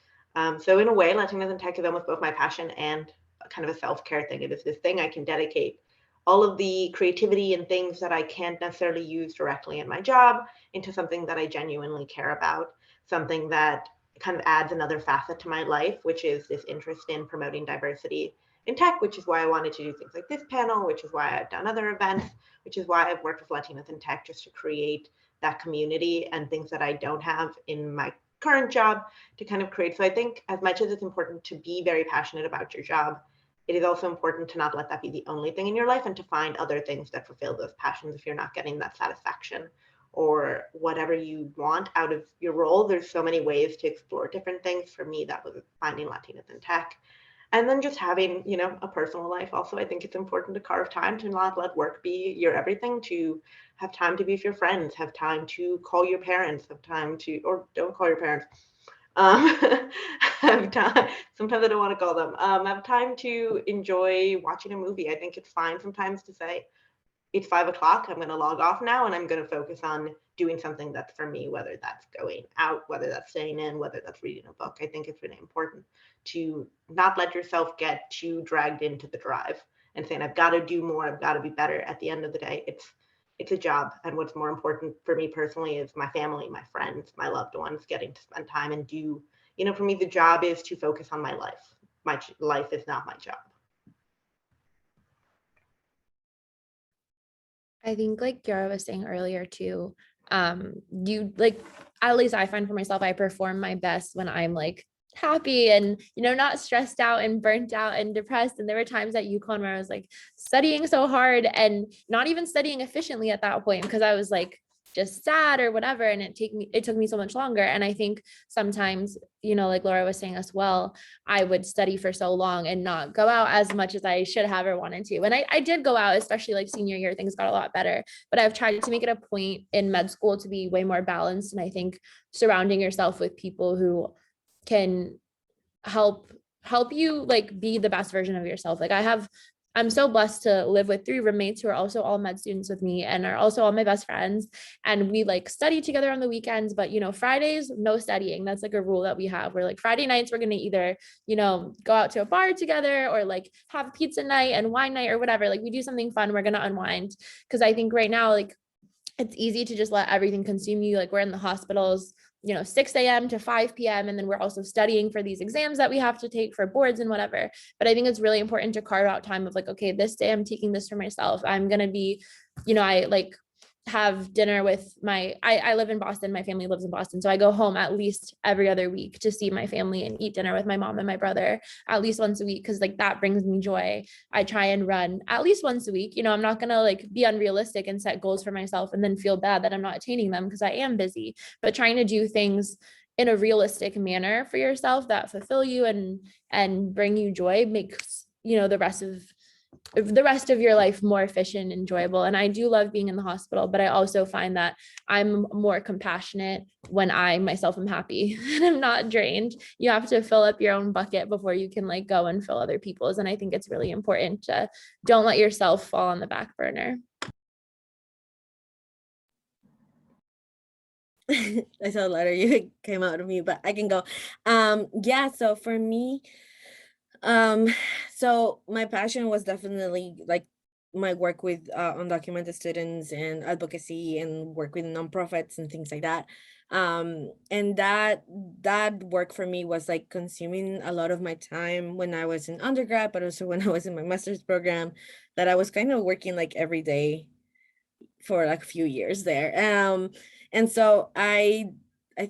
[SPEAKER 2] So in a way, Latinas in tech is almost both my passion and kind of a self-care thing. It is this thing I can dedicate all of the creativity and things that I can't necessarily use directly in my job into something that I genuinely care about, something that kind of adds another facet to my life, which is this interest in promoting diversity in tech, which is why I wanted to do things like this panel, which is why I've done other events, which is why I've worked with Latinas in tech, just to create that community and things that I don't have in my current job to kind of create. So I think as much as it's important to be very passionate about your job, it is also important to not let that be the only thing in your life and to find other things that fulfill those passions if you're not getting that satisfaction or whatever you want out of your role. There's so many ways to explore different things. For me, that was finding Latinas in tech. And then just having, a personal life. Also, I think it's important to carve time to not let work be your everything, to have time to be with your friends, have time to call your parents, have time to, or don't call your parents. Have time. Sometimes I don't want to call them. Have time to enjoy watching a movie. I think it's fine sometimes to say, it's 5 o'clock. I'm going to log off now and I'm going to focus on doing something that's for me, whether that's going out, whether that's staying in, whether that's reading a book. I think it's really important to not let yourself get too dragged into the drive and saying, I've got to do more, I've got to be better. At the end of the day, it's it's a job. And what's more important for me personally is my family, my friends, my loved ones, getting to spend time and do, for me, the job is to focus on my life. My life is not my job.
[SPEAKER 5] I think like Kiara was saying earlier too, you like, at least I find for myself, I perform my best when I'm like happy and, not stressed out and burnt out and depressed. And there were times at UConn where I was like studying so hard and not even studying efficiently at that point because I was like just sad or whatever. And it took me so much longer. And I think sometimes, like Laura was saying as well, I would study for so long and not go out as much as I should have or wanted to. And I did go out, especially like senior year, things got a lot better, but I've tried to make it a point in med school to be way more balanced. And I think surrounding yourself with people who can help you like be the best version of yourself. Like I'm so blessed to live with 3 roommates who are also all med students with me and are also all my best friends. And we like study together on the weekends, but Fridays, no studying. That's like a rule that we have. We're like Friday nights, we're going to either, go out to a bar together or like have pizza night and wine night or whatever. Like we do something fun. We're going to unwind. Cause I think right now, like it's easy to just let everything consume you. Like we're in the hospitals, 6 a.m. to 5 p.m. And then we're also studying for these exams that we have to take for boards and whatever. But I think it's really important to carve out time of like, okay, this day I'm taking this for myself. I'm going to be, I like have dinner with I live in Boston. My family lives in Boston. So I go home at least every other week to see my family and eat dinner with my mom and my brother at least once a week. Cause like that brings me joy. I try and run at least once a week. I'm not going to like be unrealistic and set goals for myself and then feel bad that I'm not attaining them because I am busy, but trying to do things in a realistic manner for yourself that fulfill you and bring you joy makes, the rest of your life more efficient, enjoyable. And I do love being in the hospital, but I also find that I'm more compassionate when I myself am happy and I'm not drained. You have to fill up your own bucket before you can like go and fill other people's. And I think it's really important to don't let yourself fall on the back burner.
[SPEAKER 3] I saw a letter you came out of me, but I can go. Yeah, so for me, so my passion was definitely like my work with undocumented students and advocacy and work with nonprofits and things like that. And that work for me was like consuming a lot of my time when I was in undergrad, but also when I was in my master's program, that I was kind of working like every day for like a few years there. And so I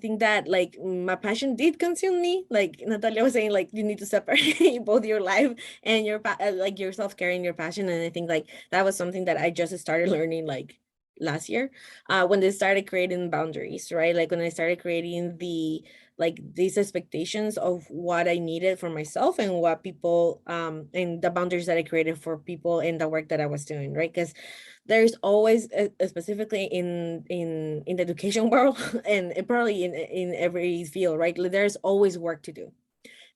[SPEAKER 3] think that like my passion did consume me. Like Natalia was saying, like you need to separate both your life and your like your self-care and your passion. And I think like that was something that I just started learning like last year when they started creating boundaries, right? Like when I started creating these expectations of what I needed for myself and what people and the boundaries that I created for people in the work that I was doing, right? Because there's always specifically in the education world and probably in every field, right? There's always work to do.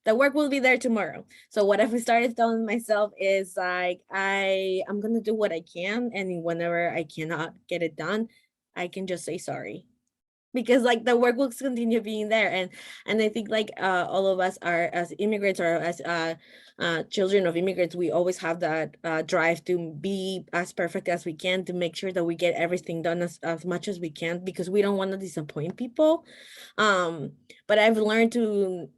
[SPEAKER 3] The work will be there tomorrow. So what I've started telling myself is like I'm gonna do what I can, and whenever I cannot get it done, I can just say sorry, because like the work will continue being there. And I think like all of us are as immigrants or as children of immigrants, we always have that drive to be as perfect as we can, to make sure that we get everything done as much as we can, because we don't want to disappoint people. But I've learned to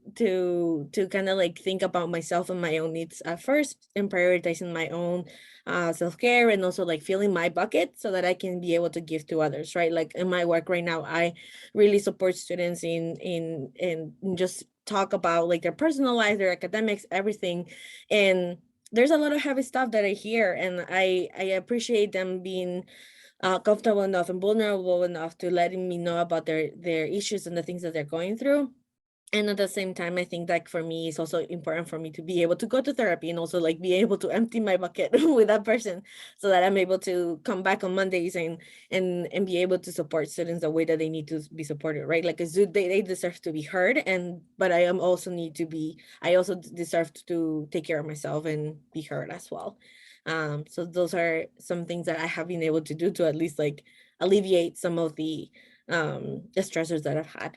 [SPEAKER 3] kind of like think about myself and my own needs at first, and prioritizing my own self-care, and also like filling my bucket so that I can be able to give to others, right? Like in my work right now, I really support students in just talk about like their personal life, their academics, everything. And there's a lot of heavy stuff that I hear, and I appreciate them being comfortable enough and vulnerable enough to letting me know about their issues and the things that they're going through. And at the same time, I think that for me, it's also important for me to be able to go to therapy and also like be able to empty my bucket with that person, so that I'm able to come back on Mondays and be able to support students the way that they need to be supported, right? Like they deserve to be heard, but I also deserve to take care of myself and be heard as well. So those are some things that I have been able to do to at least like alleviate some of the stressors that I've had.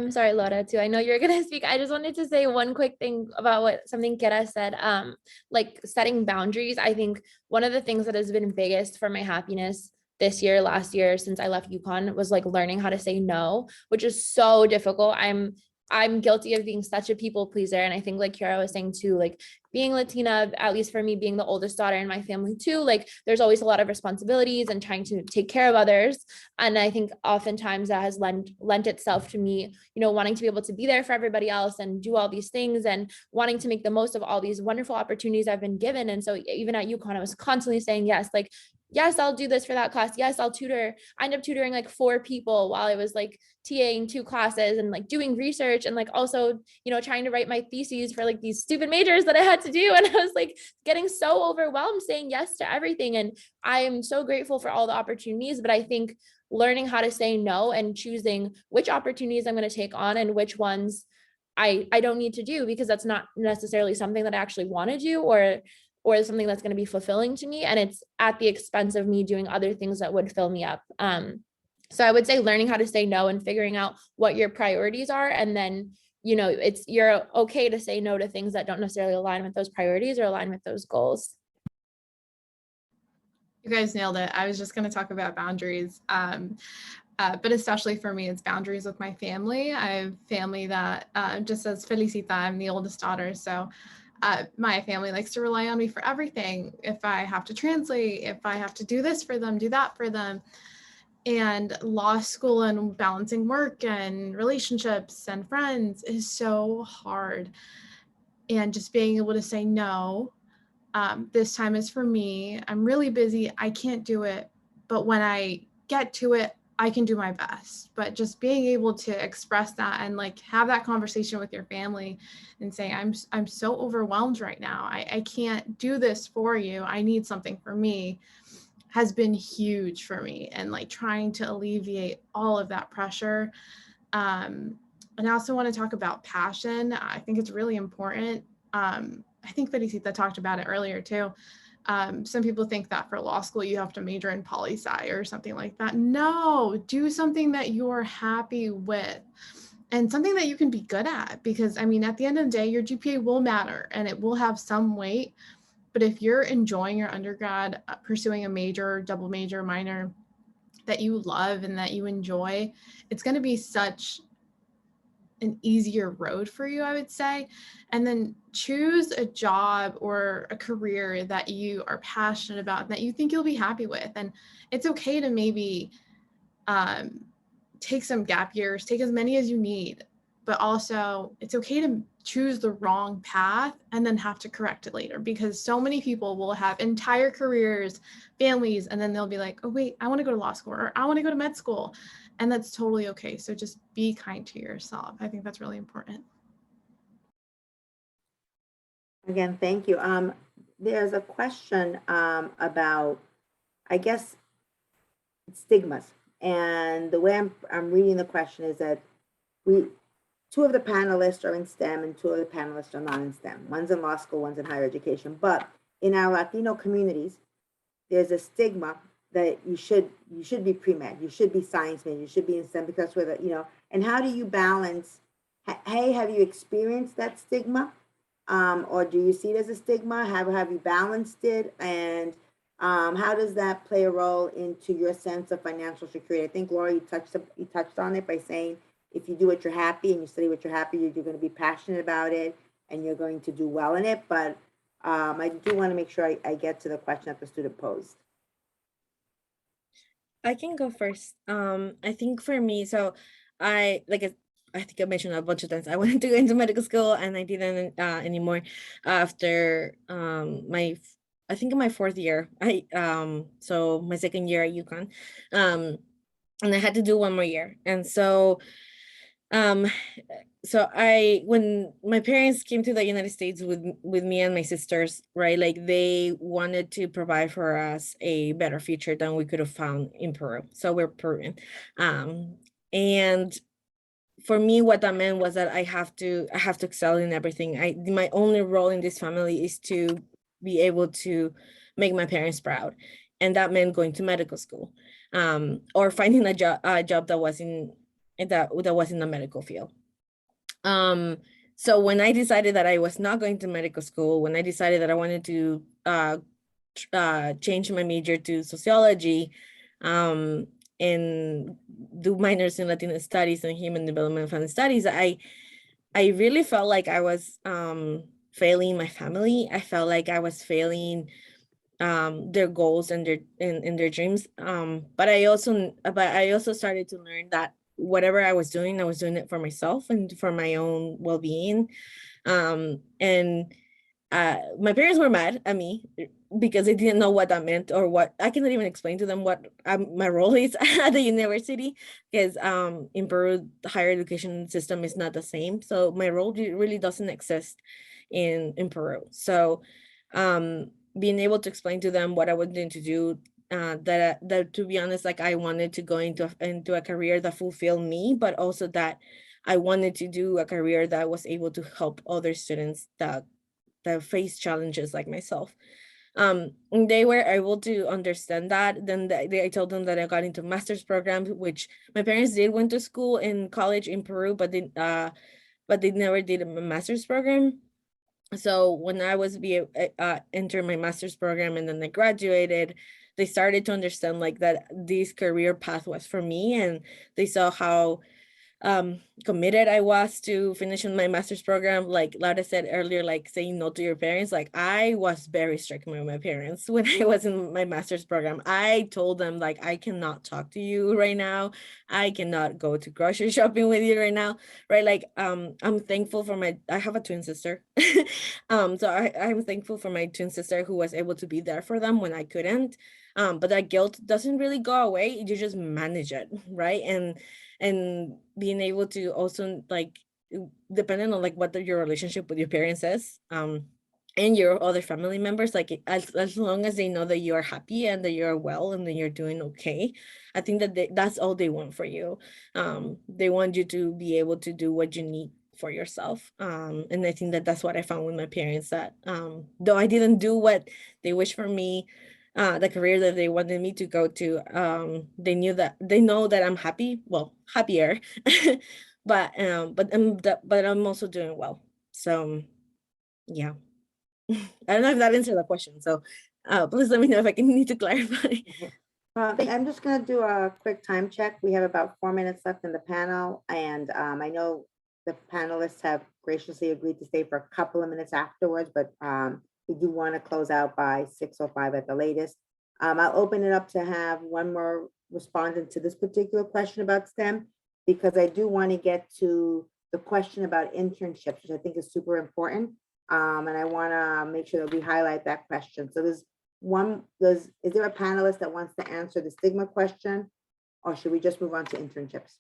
[SPEAKER 5] I'm sorry, Laura, too. I know you're gonna speak. I just wanted to say one quick thing about something Kiara said. Like setting boundaries. I think one of the things that has been biggest for my happiness this year, last year, since I left UConn was like learning how to say no, which is so difficult. I'm guilty of being such a people pleaser. And I think like Kiara was saying too, like being Latina, at least for me, being the oldest daughter in my family too, like there's always a lot of responsibilities and trying to take care of others. And I think oftentimes that has lent itself to me, wanting to be able to be there for everybody else and do all these things and wanting to make the most of all these wonderful opportunities I've been given. And so even at UConn, I was constantly saying yes, like, yes, I'll do this for that class. Yes, I'll tutor. I ended up tutoring like 4 people while I was like TAing 2 classes and like doing research and like also, trying to write my theses for like these stupid majors that I had to do. And I was like getting so overwhelmed saying yes to everything. And I am so grateful for all the opportunities, but I think learning how to say no and choosing which opportunities I'm going to take on and which ones I don't need to do, because that's not necessarily something that I actually want to do or something that's going to be fulfilling to me. And it's at the expense of me doing other things that would fill me up. So I would say learning how to say no and figuring out what your priorities are. And then, you're okay to say no to things that don't necessarily align with those priorities or align with those goals.
[SPEAKER 4] You guys nailed it. I was just going to talk about boundaries. But especially for me, it's boundaries with my family. I have family that, just as Felicita, I'm the oldest daughter. So my family likes to rely on me for everything. If I have to translate, if I have to do this for them, do that for them. And law school and balancing work and relationships and friends is so hard. And just being able to say no, this time is for me. I'm really busy. I can't do it. But when I get to it, I can do my best. But just being able to express that and like have that conversation with your family and say, I'm so overwhelmed right now. I can't do this for you. I need something for me, has been huge for me. And like trying to alleviate all of that pressure. And I also want to talk about passion. I think it's really important. I think Felicita talked about it earlier too. Some people think that for law school, you have to major in poli-sci or something like that. No, do something that you're happy with and something that you can be good at, because I mean, at the end of the day, your GPA will matter and it will have some weight. But if you're enjoying your undergrad, pursuing a major, double major, minor that you love and that you enjoy, it's going to be such an easier road for you, I would say. And then choose a job or a career that you are passionate about and that you think you'll be happy with. And it's okay to maybe take some gap years, take as many as you need, but also it's okay to choose the wrong path and then have to correct it later, because so many people will have entire careers, families, and then they'll be like, oh wait, I want to go to law school or I want to go to med school. And that's totally okay. So just be kind to yourself. I think that's really important.
[SPEAKER 1] Again, thank you. There's a question about, I guess, stigmas. And the way I'm reading the question is that two of the panelists are in STEM and 2 of the panelists are not in STEM. One's in law school, one's in higher education. But in our Latino communities, there's a stigma that you should be pre-med, you should be science major, you should be in STEM because we're the, and how do you balance, hey, have you experienced that stigma? Or do you see it as a stigma? Have you balanced it? And how does that play a role into your sense of financial security? I think, Laura, you touched on it by saying, if you do what you're happy and you study what you're happy, you're going to be passionate about it and you're going to do well in it. But I do want to make sure I get to the question that the student posed.
[SPEAKER 3] I can go first. I think for me, so I think I mentioned a bunch of times I wanted to go into medical school and I didn't anymore after my 4th year. So my 2nd year at UConn, and I had to do 1 more year. And so when my parents came to the United States with me and my sisters, right, like they wanted to provide for us a better future than we could have found in Peru. So we're Peruvian. And for me, what that meant was that I have to excel in everything. My only role in this family is to be able to make my parents proud. And that meant going to medical school, or finding a job that was in that was in the medical field. So when I decided that I was not going to medical school, when I decided that I wanted to change my major to sociology, and do minors in Latina studies and human development and studies, I really felt like I was failing my family. I felt like I was failing their goals and their dreams. But I also started to learn that whatever I was doing it for myself and for my own well-being. And my parents were mad at me because they didn't know what that meant, or what I cannot even explain to them what my role is at the university, because in Peru the higher education system is not the same, so my role really doesn't exist in Peru. So being able to explain to them what I was going to do, that to be honest, like I wanted to go into a career that fulfilled me, but also that I wanted to do a career that was able to help other students that face challenges like myself. And they were able to understand that. Then I told them that I got into master's programs, which my parents did went to school and college in Peru, but they never did a master's program. So when I was enter my master's program and then I graduated, they started to understand like that this career path was for me, and they saw how committed I was to finishing my master's program. Like Laura said earlier, like saying no to your parents. Like I was very strict with my parents when I was in my master's program. I told them like, I cannot talk to you right now. I cannot go to grocery shopping with you right now. Right. Like, I'm thankful for I have a twin sister. So I'm thankful for my twin sister who was able to be there for them when I couldn't. But that guilt doesn't really go away. You just manage it. Right. And being able to also like, depending on like what your relationship with your parents is, and your other family members, like as long as they know that you're happy and that you're well and that you're doing okay, I think that that's all they want for you. They want you to be able to do what you need for yourself. And I think that that's what I found with my parents, that though I didn't do what they wish for me, the career that they wanted me to go to, they know that I'm happy, well, happier, but I'm also doing well. So yeah. I don't know if that answered the question. So please let me know if I need to clarify.
[SPEAKER 1] I'm just going to do a quick time check. We have about 4 minutes left in the panel, and I know the panelists have graciously agreed to stay for a couple of minutes afterwards, but we do want to close out by 6:05 at the latest. I'll open it up to have one more respondent to this particular question about STEM, because I do want to get to the question about internships, which I think is super important. And I want to make sure that we highlight that question. So is there a panelist that wants to answer the stigma question, or should we just move on to internships?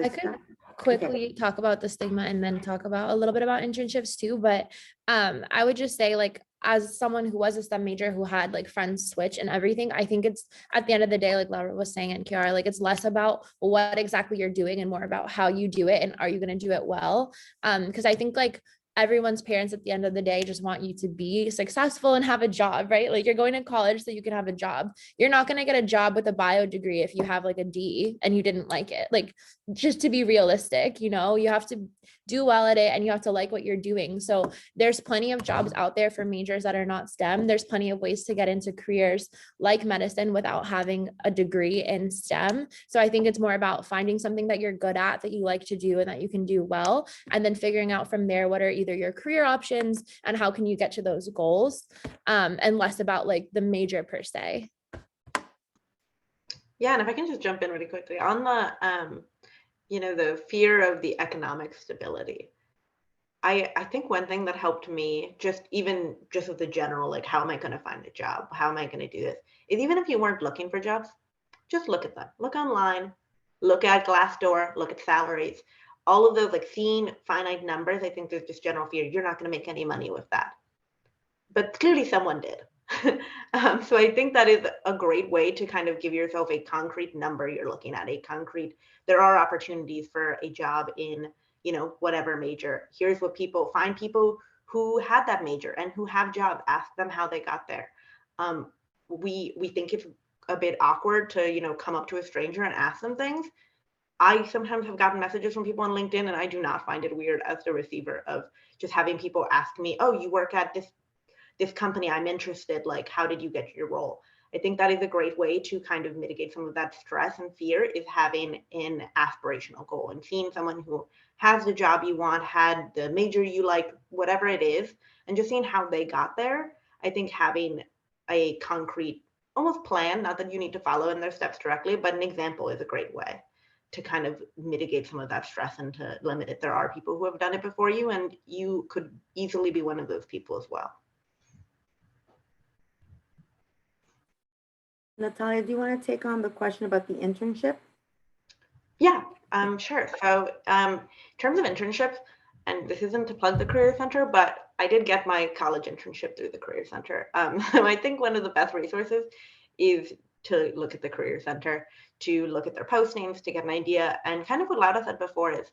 [SPEAKER 5] I could quickly talk about the stigma and then talk about a little bit about internships too. But I would just say, like, as someone who was a STEM major who had like friends switch and everything, I think it's at the end of the day, like Laura was saying, and Kiara, like it's less about what exactly you're doing and more about how you do it and are you going to do it well. Because I think like everyone's parents at the end of the day just want you to be successful and have a job, right? Like you're going to college so you can have a job. You're not going to get a job with a bio degree if you have like a D and you didn't like it. Like, just to be realistic, you know, you have to do well at it and you have to like what you're doing. So there's plenty of jobs out there for majors that are not STEM. There's plenty of ways to get into careers like medicine without having a degree in STEM. So I think it's more about finding something that you're good at, that you like to do and that you can do well, and then figuring out from there what are either your career options and how can you get to those goals, and less about like the major per se.
[SPEAKER 2] Yeah, and if I can just jump in really quickly on the the fear of the economic stability. I think one thing that helped me, just with the general, like, how am I going to find a job? How am I going to do this? Is even if you weren't looking for jobs, just look at them. Look online, look at Glassdoor, look at salaries. All of those, like seeing finite numbers, I think there's just general fear. You're not going to make any money with that. But clearly someone did. So I think that is a great way to kind of give yourself a concrete number you're looking at, there are opportunities for a job in, whatever major. Here's what find people who had that major and who have jobs, ask them how they got there. We think it's a bit awkward to, come up to a stranger and ask them things. I sometimes have gotten messages from people on LinkedIn, and I do not find it weird as the receiver of just having people ask me, oh, you work at this company, I'm interested, like, how did you get your role? I think that is a great way to kind of mitigate some of that stress and fear, is having an aspirational goal and seeing someone who has the job you want, had the major you like, whatever it is, and just seeing how they got there. I think having a concrete, almost plan, not that you need to follow in their steps directly, but an example is a great way to kind of mitigate some of that stress and to limit it. There are people who have done it before you, and you could easily be one of those people as well.
[SPEAKER 1] Natalia, do you want to take on the question about the internship?
[SPEAKER 2] Yeah, sure. So in terms of internships, and this isn't to plug the Career Center, but I did get my college internship through the Career Center. So I think one of the best resources is to look at the Career Center, to look at their postings, to get an idea. And kind of what Laura said before is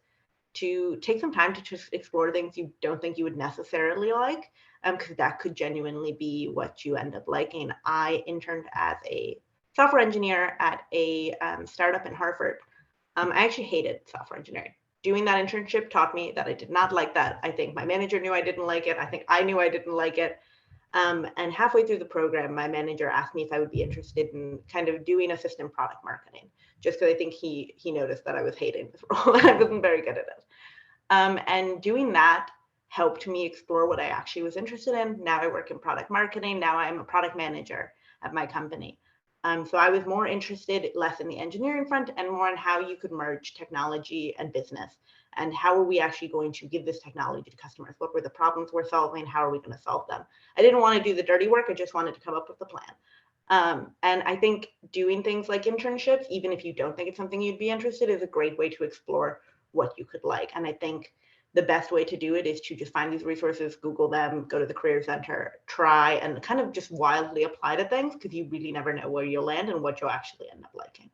[SPEAKER 2] to take some time to just explore things you don't think you would necessarily like, because that could genuinely be what you end up liking. I interned as a software engineer at a startup in Hartford. I actually hated software engineering. Doing that internship taught me that I did not like that. I think my manager knew I didn't like it. I think I knew I didn't like it. And halfway through the program, my manager asked me if I would be interested in kind of doing assistant product marketing, just because I think he noticed that I was hating this role and I wasn't very good at it. And doing that helped me explore what I actually was interested in. Now I work in product marketing. Now I'm a product manager at my company. So I was more interested less in the engineering front and more in how you could merge technology and business, and how are we actually going to give this technology to customers? What were the problems we're solving? How are we going to solve them? I didn't want to do the dirty work. I just wanted to come up with a plan. And I think doing things like internships, even if you don't think it's something you'd be interested in, is a great way to explore what you could like. And I think the best way to do it is to just find these resources, Google them, go to the Career Center, try and kind of just wildly apply to things, because you really never know where you'll land and what you'll actually end up liking.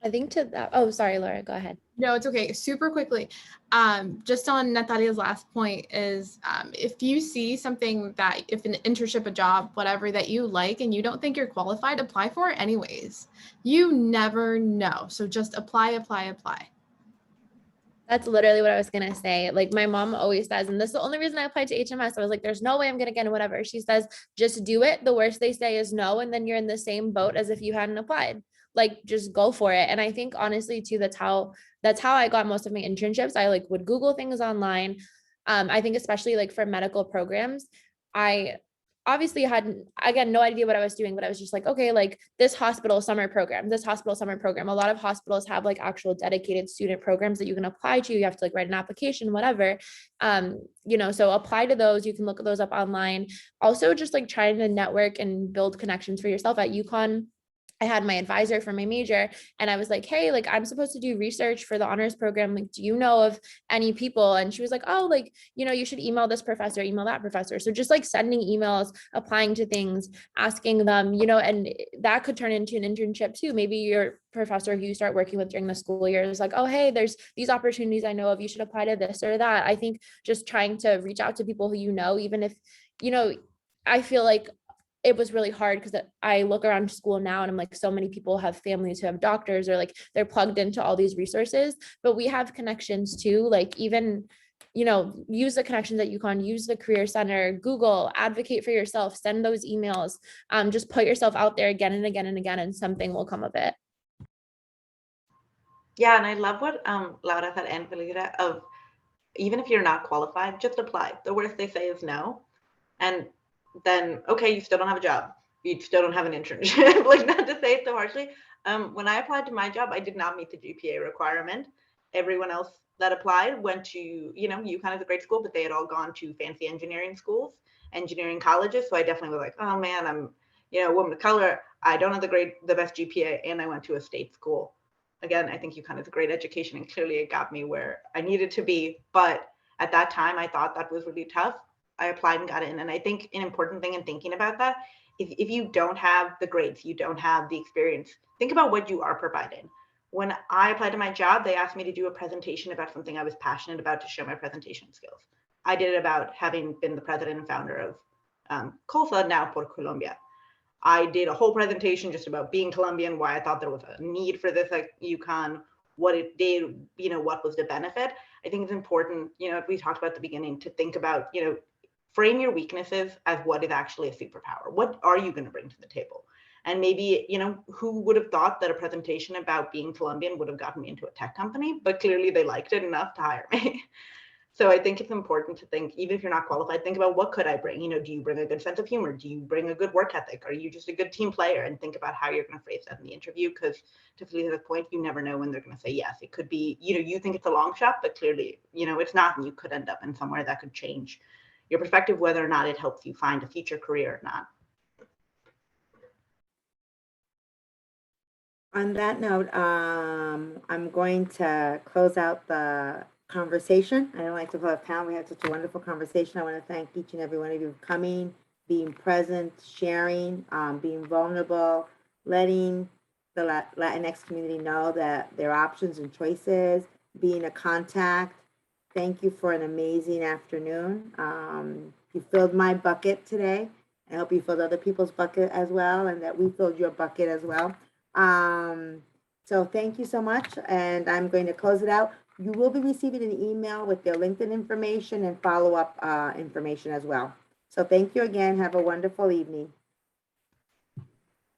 [SPEAKER 5] I think to that, oh, sorry, Laura, go ahead.
[SPEAKER 4] No, it's okay. Super quickly, just on Natalia's last point is, if you see something that, if an internship, a job, whatever that you like and you don't think you're qualified, apply for it anyways. You never know. So just apply, apply, apply.
[SPEAKER 5] That's literally what I was going to say. Like my mom always says, and this is the only reason I applied to HMS. I was like, there's no way I'm going to get in, whatever. She says, just do it. The worst they say is no. And then you're in the same boat as if you hadn't applied. Like, just go for it. And I think honestly too, that's how I got most of my internships. I like would Google things online. I think especially like for medical programs, I obviously had, again, no idea what I was doing, but I was just like, okay, like this hospital summer program. A lot of hospitals have like actual dedicated student programs that you can apply to. You have to like write an application, whatever. So apply to those. You can look at those up online. Also just like trying to network and build connections for yourself. At UConn, I had my advisor for my major and I was like, hey, like I'm supposed to do research for the honors program. Like, do you know of any people? And she was like, oh, like, you should email this professor, email that professor. So just like sending emails, applying to things, asking them, and that could turn into an internship too. Maybe your professor who you start working with during the school year is like, oh, hey, there's these opportunities I know of, you should apply to this or that. I think just trying to reach out to people who even if, I feel like it was really hard because I look around school now and I'm like, so many people have families who have doctors or like they're plugged into all these resources, but we have connections too. Like even, use the connections at UConn, use the Career Center, Google, advocate for yourself, send those emails, just put yourself out there again and again and again, and something will come of it.
[SPEAKER 2] Yeah, and I love what Laura said and Felicita of, even if you're not qualified, just apply. The worst they say is no. And then, okay, you still don't have a job. You still don't have an internship. Like, not to say it so harshly. When I applied to my job, I did not meet the GPA requirement. Everyone else that applied went to, UConn is a great school, but they had all gone to fancy engineering schools, engineering colleges. So I definitely was like, oh man, I'm, a woman of color. I don't have the best GPA, and I went to a state school. Again, I think UConn is a great education, and clearly it got me where I needed to be. But at that time, I thought that was really tough. I applied and got in. And I think an important thing in thinking about that is if you don't have the grades, you don't have the experience, think about what you are providing. When I applied to my job, they asked me to do a presentation about something I was passionate about to show my presentation skills. I did it about having been the president and founder of COLSA, now Por Colombia. I did a whole presentation just about being Colombian, why I thought there was a need for this at UConn, what what was the benefit. I think it's important, we talked about at the beginning, to think about, frame your weaknesses as what is actually a superpower. What are you going to bring to the table? And maybe, who would have thought that a presentation about being Colombian would have gotten me into a tech company, but clearly they liked it enough to hire me. So I think it's important to think, even if you're not qualified, think about what could I bring? Do you bring a good sense of humor? Do you bring a good work ethic? Are you just a good team player? And think about how you're going to phrase that in the interview, because to Felicita's point, you never know when they're going to say yes. It could be, you think it's a long shot, but clearly, it's not, and you could end up in somewhere that could change your perspective, whether or not it helps you find a future career or not.
[SPEAKER 1] On that note, I'm going to close out the conversation. I don't like to call it panel. We had such a wonderful conversation. I want to thank each and every one of you for coming, being present, sharing, being vulnerable, letting the Latinx community know that their options and choices, being a contact. Thank you for an amazing afternoon. You filled my bucket today. I hope you filled other people's bucket as well, and that we filled your bucket as well. So thank you so much, and I'm going to close it out. You will be receiving an email with their LinkedIn information and follow-up information as well. So thank you again. Have a wonderful evening.